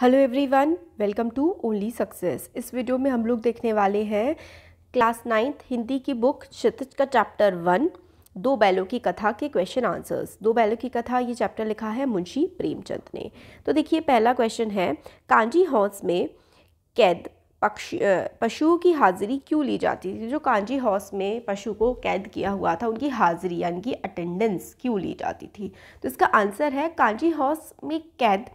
Hello everyone, welcome to only success. इस video में हम लोग देखने वाले हैं क्लास 9th हिंदी की बुक क्षितिज का चैप्टर 1 दो बैलों की कथा के क्वेश्चन आंसर्स। दो बैलों की कथा ये चैप्टर लिखा है मुंशी प्रेमचंद ने। तो देखिए पहला क्वेश्चन है, कांजी हाउस में कैद पशुओं की हाजिरी क्यों ली जाती थी। जो कांजी हाउस में पशु को कैद किया हुआ था उनकी हाजिरी यानी कि अटेंडेंस क्यों ली जाती थी। तो इसका आंसर है, कांजी हाउस में कैद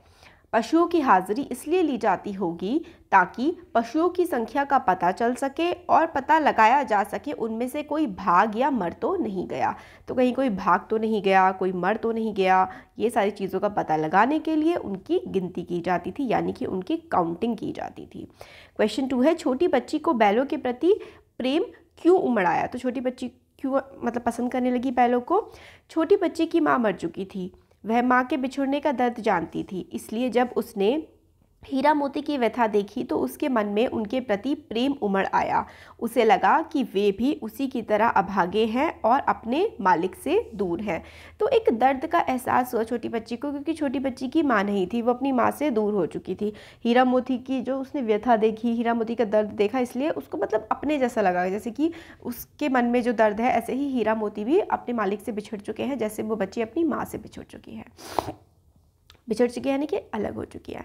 पशुओं की हाजिरी इसलिए ली जाती होगी ताकि पशुओं की संख्या का पता चल सके और पता लगाया जा सके उनमें से कोई भाग या मर तो नहीं गया। तो कहीं कोई भाग तो नहीं गया, कोई मर तो नहीं गया, ये सारी चीज़ों का पता लगाने के लिए उनकी गिनती की जाती थी यानी कि उनकी काउंटिंग की जाती थी। क्वेश्चन 2 है, छोटी बच्ची को बैलों के प्रति प्रेम क्यों उमड़ आया। तो छोटी बच्ची क्यों पसंद करने लगी बैलों को। छोटी बच्ची की माँ मर चुकी थी, वह माँ के बिछुड़ने का दर्द जानती थी, इसलिए जब उसने हीरा मोती की व्यथा देखी तो उसके मन में उनके प्रति प्रेम उमड़ आया। उसे लगा कि वे भी उसी की तरह अभागे हैं और अपने मालिक से दूर हैं। तो एक दर्द का एहसास हुआ छोटी बच्ची को, क्योंकि छोटी बच्ची की माँ नहीं थी, वो अपनी माँ से दूर हो चुकी थी। हीरा मोती की जो उसने व्यथा देखी, हीरा मोती का दर्द देखा, इसलिए उसको अपने जैसा लगा, जैसे कि उसके मन में जो दर्द है ऐसे ही हीरा मोती भी अपने मालिक से बिछड़ चुके हैं, जैसे वो बच्ची अपनी माँ से बिछड़ चुकी है, यानी कि अलग हो चुकी है।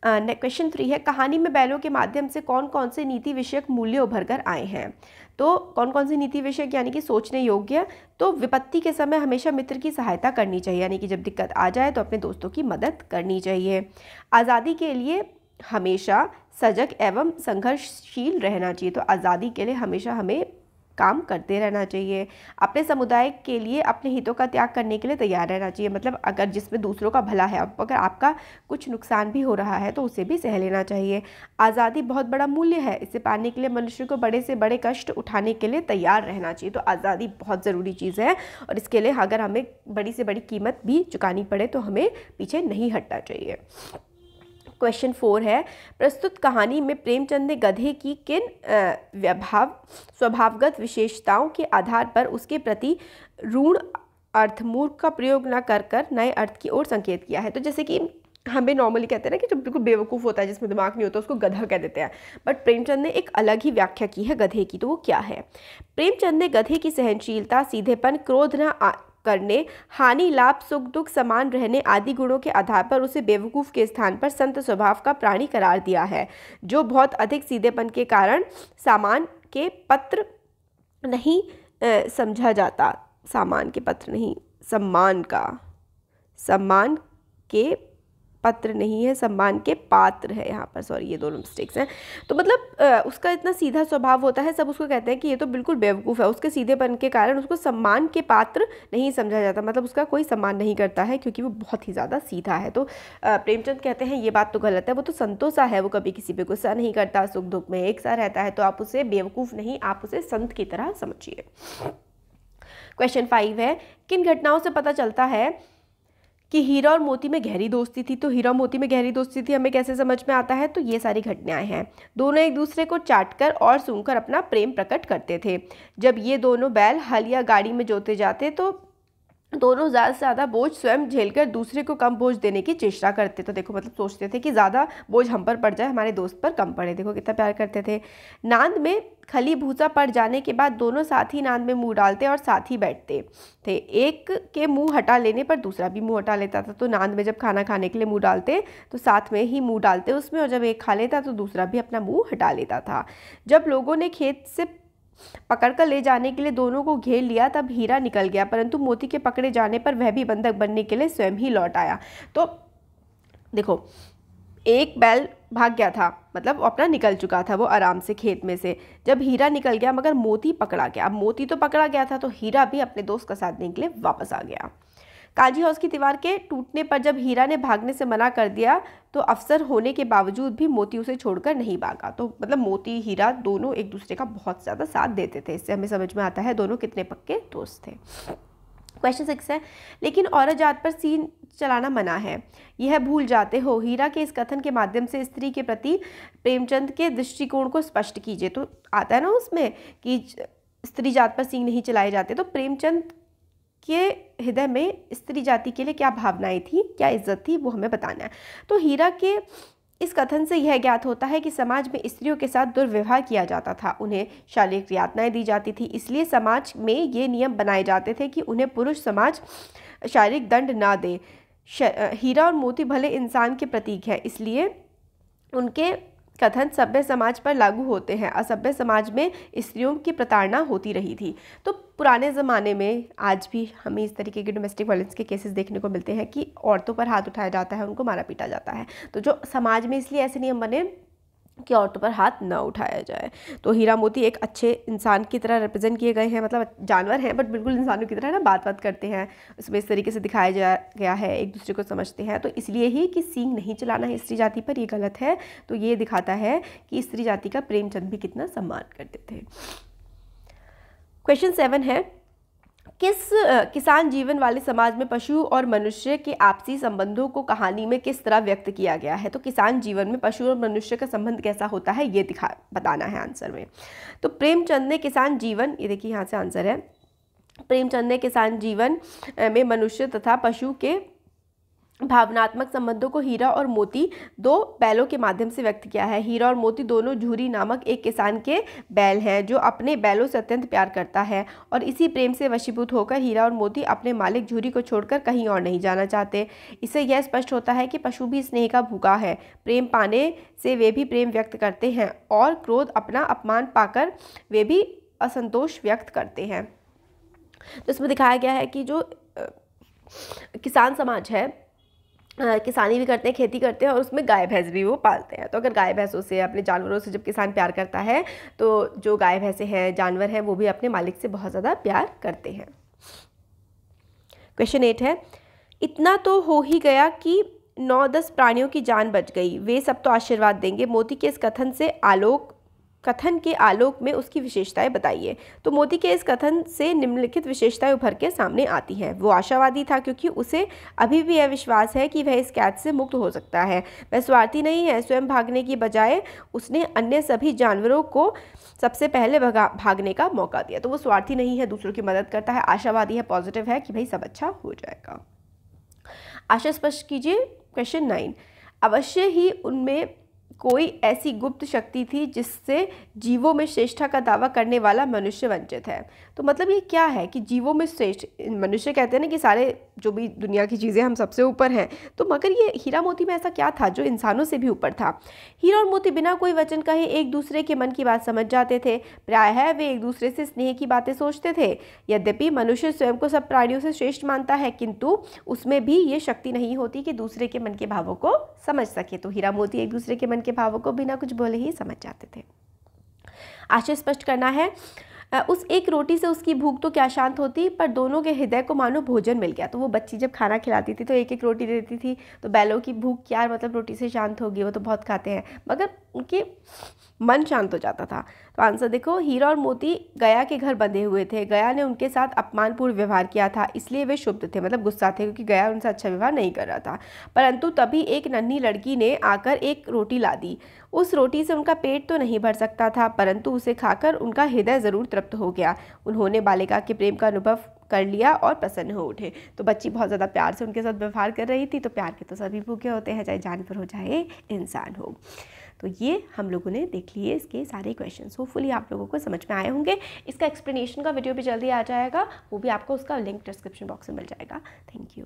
क्वेश्चन 3 है, कहानी में बैलों के माध्यम से कौन कौन से नीति विषयक मूल्य उभर कर आए हैं। तो कौन कौन से नीति विषयक यानी कि सोचने योग्य। तो विपत्ति के समय हमेशा मित्र की सहायता करनी चाहिए, यानी कि जब दिक्कत आ जाए तो अपने दोस्तों की मदद करनी चाहिए। आज़ादी के लिए हमेशा सजग एवं संघर्षशील रहना चाहिए। तो आज़ादी के लिए हमेशा हमें काम करते रहना चाहिए। अपने समुदाय के लिए अपने हितों का त्याग करने के लिए तैयार रहना चाहिए। अगर जिसमें दूसरों का भला है, अगर आपका कुछ नुकसान भी हो रहा है तो उसे भी सह लेना चाहिए। आज़ादी बहुत बड़ा मूल्य है, इसे पाने के लिए मनुष्य को बड़े से बड़े कष्ट उठाने के लिए तैयार रहना चाहिए। तो आज़ादी बहुत ज़रूरी चीज़ है और इसके लिए अगर हमें बड़ी से बड़ी कीमत भी चुकानी पड़े तो हमें पीछे नहीं हटना चाहिए। क्वेश्चन 4 है, प्रस्तुत कहानी में प्रेमचंद ने गधे की किन स्वभावगत विशेषताओं के आधार पर उसके प्रति ऋण अर्थ मूर्ख का प्रयोग न कर नए अर्थ की ओर संकेत किया है। तो जैसे कि हमें नॉर्मली कहते हैं ना कि जो बिल्कुल बेवकूफ़ होता है, जिसमें दिमाग नहीं होता, उसको गधा कह देते हैं, बट प्रेमचंद ने एक अलग ही व्याख्या की है गधे की। तो वो क्या है। प्रेमचंद ने गधे की सहनशीलता, सीधेपन, क्रोध न करने, हानि लाभ सुख दुख समान रहने आदि गुणों के आधार पर उसे बेवकूफ़ के स्थान पर संत स्वभाव का प्राणी करार दिया है, जो बहुत अधिक सीधेपन के कारण सामान के पत्र नहीं समझा जाता। सामान के पत्र नहीं, सम्मान के पत्र नहीं है, सम्मान के पात्र है यहाँ पर, सॉरी ये दोनों मिस्टेक्स हैं। तो उसका इतना सीधा स्वभाव होता है, सब उसको कहते हैं कि ये तो बिल्कुल बेवकूफ़ है। उसके सीधेपन के कारण उसको सम्मान के पात्र नहीं समझा जाता, उसका कोई सम्मान नहीं करता है क्योंकि वो बहुत ही ज़्यादा सीधा है। तो प्रेमचंद कहते हैं ये बात तो गलत है, वो तो संतों सा है, वो कभी किसी पे गुस्सा नहीं करता, सुख दुख में एक सा रहता है। तो आप उसे बेवकूफ़ नहीं, आप उसे संत की तरह समझिए। क्वेश्चन 5 है, किन घटनाओं से पता चलता है कि हीरा और मोती में गहरी दोस्ती थी। तो हीरा मोती में गहरी दोस्ती थी हमें कैसे समझ में आता है। तो ये सारी घटनाएं हैं। दोनों एक दूसरे को चाटकर और सूंघकर अपना प्रेम प्रकट करते थे। जब ये दोनों बैल हल या गाड़ी में जोते जाते तो दोनों ज़्यादा से ज़्यादा बोझ स्वयं झेलकर दूसरे को कम बोझ देने की चेष्टा करते। तो देखो सोचते थे कि ज़्यादा बोझ हम पर पड़ जाए, हमारे दोस्त पर कम पड़े। देखो कितना प्यार करते थे। नांद में खली भूसा पड़ जाने के बाद दोनों साथ ही नांद में मुंह डालते और साथ ही बैठते थे। एक के मुंह हटा लेने पर दूसरा भी मुंह हटा लेता था। तो नांद में जब खाना खाने के लिए मुंह डालते तो साथ में ही मुंह डालते उसमें, और जब एक खा लेता तो दूसरा भी अपना मुंह हटा लेता था। जब लोगों ने खेत से पकड़कर ले जाने के लिए दोनों को घेर लिया तब हीरा निकल गया, परंतु मोती के पकड़े जाने पर वह भी बंधक बनने के लिए स्वयं ही लौट आया। तो देखो एक बैल भाग गया था, अपना निकल चुका था वो आराम से खेत में से। जब हीरा निकल गया मगर मोती पकड़ा गया। अब मोती तो पकड़ा गया था तो हीरा भी अपने दोस्त का साथ देने के लिए वापस आ गया। कांजी हाउस की दीवार के टूटने पर जब हीरा ने भागने से मना कर दिया तो अफसर होने के बावजूद भी मोती उसे छोड़कर नहीं भागा। तो मोती हीरा दोनों एक दूसरे का बहुत ज़्यादा साथ देते थे। इससे हमें समझ में आता है दोनों कितने पक्के दोस्त थे। क्वेश्चन 6 है, लेकिन औरत जात पर सीन चलाना मना है, यह भूल जाते हो। हीरा के इस कथन के माध्यम से स्त्री के प्रति प्रेमचंद के दृष्टिकोण को स्पष्ट कीजिए। तो आता है ना उसमें कि स्त्री जात पर सींग नहीं चलाए जाते। तो प्रेमचंद के हृदय में स्त्री जाति के लिए क्या भावनाएं थी, क्या इज्जत थी, वो हमें बताना है। तो हीरा के इस कथन से यह ज्ञात होता है कि समाज में स्त्रियों के साथ दुर्व्यवहार किया जाता था, उन्हें शारीरिक यातनाएं दी जाती थी, इसलिए समाज में ये नियम बनाए जाते थे कि उन्हें पुरुष समाज शारीरिक दंड ना दे। हीरा और मोती भले इंसान के प्रतीक है, इसलिए उनके कथन सभ्य समाज पर लागू होते हैं। असभ्य समाज में स्त्रियों की प्रताड़ना होती रही थी। तो पुराने ज़माने में आज भी हमें इस तरीके के डोमेस्टिक वायलेंस के केसेस देखने को मिलते हैं कि औरतों पर हाथ उठाया जाता है, उनको मारा पीटा जाता है। तो जो समाज में इसलिए ऐसे नियम बने कि औरतों पर हाथ न उठाया जाए। तो हीरा मोती एक अच्छे इंसान की तरह रिप्रेजेंट किए गए हैं, मतलब जानवर हैं बट बिल्कुल इंसानों की तरह ना बात करते हैं, उसमें इस तरीके से दिखाया गया है, एक दूसरे को समझते हैं। तो इसलिए ही कि सींग नहीं चलाना है स्त्री जाति पर, ये गलत है। तो ये दिखाता है कि स्त्री जाति का प्रेमचंद भी कितना सम्मान करते थे। क्वेश्चन 7 है, किस किसान जीवन वाले समाज में पशु और मनुष्य के आपसी संबंधों को कहानी में किस तरह व्यक्त किया गया है। तो किसान जीवन में पशु और मनुष्य का संबंध कैसा होता है ये बताना है आंसर में। तो प्रेमचंद ने किसान जीवन, ये देखिए यहाँ से आंसर है, प्रेमचंद ने किसान जीवन में मनुष्य तथा पशु के भावनात्मक संबंधों को हीरा और मोती दो बैलों के माध्यम से व्यक्त किया है। हीरा और मोती दोनों झूरी नामक एक किसान के बैल हैं जो अपने बैलों से अत्यंत प्यार करता है और इसी प्रेम से वशीभूत होकर हीरा और मोती अपने मालिक झूरी को छोड़कर कहीं और नहीं जाना चाहते। इससे यह स्पष्ट होता है कि पशु भी स्नेह का भूखा है, प्रेम पाने से वे भी प्रेम व्यक्त करते हैं और क्रोध अपना अपमान पाकर वे भी असंतोष व्यक्त करते हैं। तो इसमें दिखाया गया है कि जो किसान समाज है, किसानी भी करते हैं, खेती करते हैं और उसमें गाय भैंस भी वो पालते हैं। तो अगर गाय भैंसों से, अपने जानवरों से जब किसान प्यार करता है तो जो गाय भैंसे हैं, जानवर हैं, वो भी अपने मालिक से बहुत ज़्यादा प्यार करते हैं। क्वेश्चन 8 है, इतना तो हो ही गया कि 9-10 प्राणियों की जान बच गई, वे सब तो आशीर्वाद देंगे। मोती के इस कथन के आलोक में उसकी विशेषताएं बताइए। तो मोती के इस कथन से निम्नलिखित विशेषताएं उभर के सामने आती हैं। वो आशावादी था क्योंकि उसे अभी भी यह विश्वास है कि वह इस कैद से मुक्त हो सकता है। वह स्वार्थी नहीं है, स्वयं भागने की बजाय उसने अन्य सभी जानवरों को सबसे पहले भागने का मौका दिया। तो वो स्वार्थी नहीं है, दूसरों की मदद करता है, आशावादी है, पॉजिटिव है कि भाई सब अच्छा हो जाएगा। आशा स्पष्ट कीजिए। क्वेश्चन 9, अवश्य ही उनमें कोई ऐसी गुप्त शक्ति थी जिससे जीवों में श्रेष्ठता का दावा करने वाला मनुष्य वंचित है। तो मतलब ये क्या है कि जीवों में श्रेष्ठ, मनुष्य कहते हैं ना कि सारे जो भी दुनिया की चीज़ें हम सबसे ऊपर हैं, तो मगर ये हीरा मोती में ऐसा क्या था जो इंसानों से भी ऊपर था। हीरा और मोती बिना कोई वचन कहे एक दूसरे के मन की बात समझ जाते थे, प्रायः वे एक दूसरे से स्नेह की बातें सोचते थे। यद्यपि मनुष्य स्वयं को सब प्राणियों से श्रेष्ठ मानता है, किंतु उसमें भी ये शक्ति नहीं होती कि दूसरे के मन के भावों को समझ सके। तो हीरा मोती एक दूसरे के मन के भावों को बिना कुछ बोले ही समझ जाते थे। आशय स्पष्ट करना है, उस एक रोटी से उसकी भूख तो क्या शांत होती, पर दोनों के हृदय को मानो भोजन मिल गया। तो वो बच्ची जब खाना खिलाती थी तो एक एक रोटी देती थी, तो बैलों की भूख क्या मतलब रोटी से शांत होगी, वो तो बहुत खाते हैं, मगर उनके मन शांत हो जाता था। तो आंसर देखो, हीरा और मोती गया के घर बंधे हुए थे। गया ने उनके साथ अपमानपूर्ण व्यवहार किया था, इसलिए वे क्षुब्ध थे, मतलब गुस्सा थे, क्योंकि गया उनसे अच्छा व्यवहार नहीं कर रहा था। परंतु तभी एक नन्ही लड़की ने आकर एक रोटी ला दी। उस रोटी से उनका पेट तो नहीं भर सकता था, परंतु उसे खाकर उनका हृदय जरूर तृप्त हो गया। उन्होंने बालिका के प्रेम का अनुभव कर लिया और प्रसन्न हो उठे। तो बच्ची बहुत ज़्यादा प्यार से उनके साथ व्यवहार कर रही थी। तो प्यार के तो सभी भूखे होते हैं, चाहे जानवर हो चाहे इंसान हो। तो ये हम लोगों ने देख लिए इसके सारे क्वेश्चंस। होपफुली आप लोगों को समझ में आए होंगे। इसका एक्सप्लेनेशन का वीडियो भी जल्दी आ जाएगा, वो भी आपको उसका लिंक डिस्क्रिप्शन बॉक्स में मिल जाएगा। Thank you.